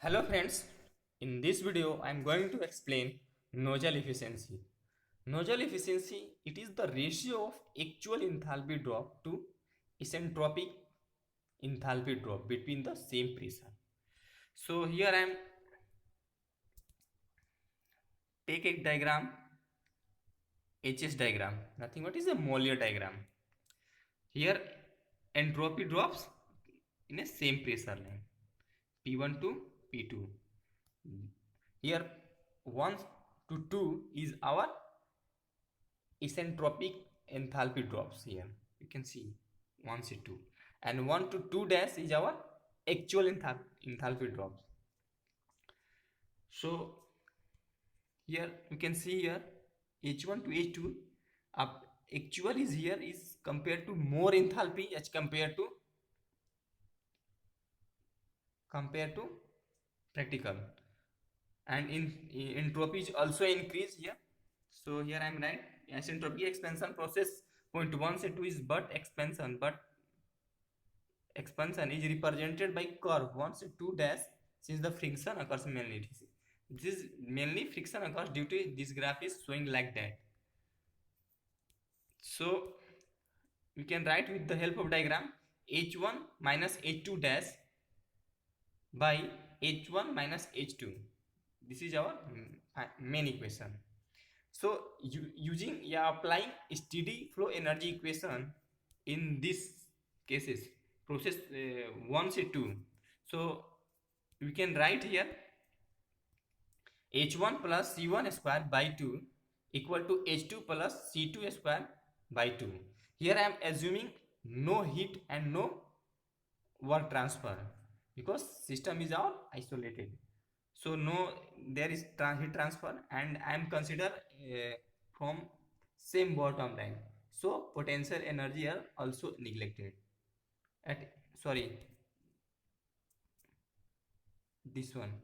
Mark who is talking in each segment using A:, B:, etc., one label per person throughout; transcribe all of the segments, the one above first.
A: Hello friends, in this video I am going to explain nozzle efficiency. Nozzle efficiency, it is the ratio of actual enthalpy drop to isentropic enthalpy drop between the same pressure. So here I am take a diagram, HS diagram, nothing but is a Mollier diagram. Here entropy drops in a same pressure line P1 to P2. Here 1 to 2 is our isentropic enthalpy drops. Here you can see 1 to 2 and 1 to 2 dash is our actual enthalpy drops. So here you can see here H1 to H2 up actual is here is compared to more enthalpy as compared to practical, and in entropy is also increase here. So here I am right, entropy expansion process point 1 to 2 is but expansion is represented by curve 1 to 2 dash, since the friction occurs mainly. This is mainly friction occurs due to this graph is showing like that. So we can write with the help of diagram h1 minus h2 dash by h1 minus h2. This is our main equation. So using applying steady flow energy equation in these cases process 1 to 2, so we can write here h1 plus c1 square by 2 equal to h2 plus c2 square by 2. Here I am assuming no heat and no work transfer because system is all isolated, so no there is heat transfer, and I am consider from same bottom line, so potential energy are also neglected at sorry this one.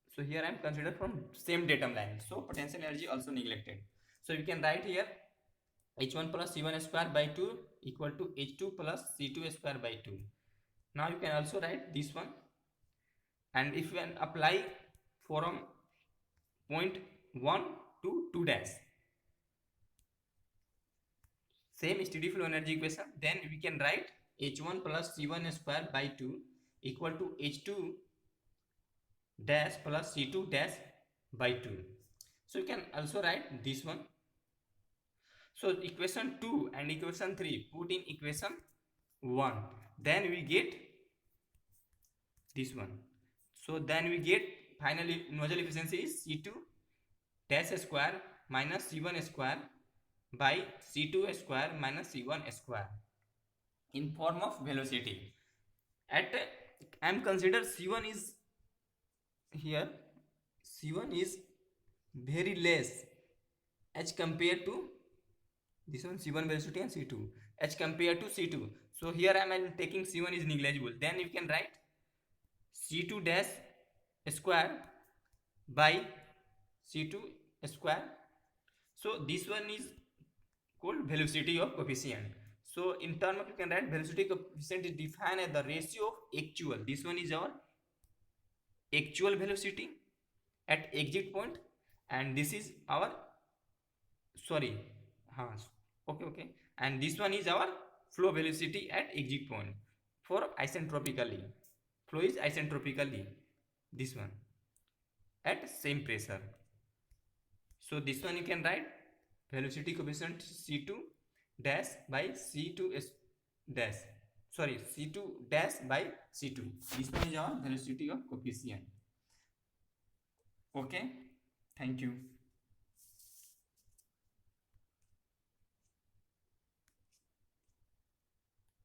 A: So here I am considered from same datum line, so potential energy also neglected. So you can write here h1 plus c1 square by 2 equal to h2 plus c2 square by 2. Now you can also write this one, and if you can apply from point 1 to 2 dash same steady flow energy equation, then we can write h1 plus c1 square by 2 equal to h2 dash plus c2 dash by 2. So you can also write this one. So equation 2 and equation 3 put in equation 1, then we get this one. So then we get finally nozzle efficiency is c2 dash square minus c1 square by c2 square minus c1 square in form of velocity. At I am consider c1 is here, c1 is very less as compared to this one c1 velocity and c2 as compared to c2. So here I am taking c1 is negligible, then you can write c2 dash square by c2 square. So this one is called velocity of coefficient. So in term of you can write velocity coefficient is defined as the ratio of actual, this one is our actual velocity at exit point, and this is our sorry okay, and this one is our flow velocity at exit point for isentropically, flow is isentropically this one at same pressure. So this one you can write velocity coefficient c2 dash by c2 dash c2 dash by c2. This one is our velocity of coefficient. Okay, thank you.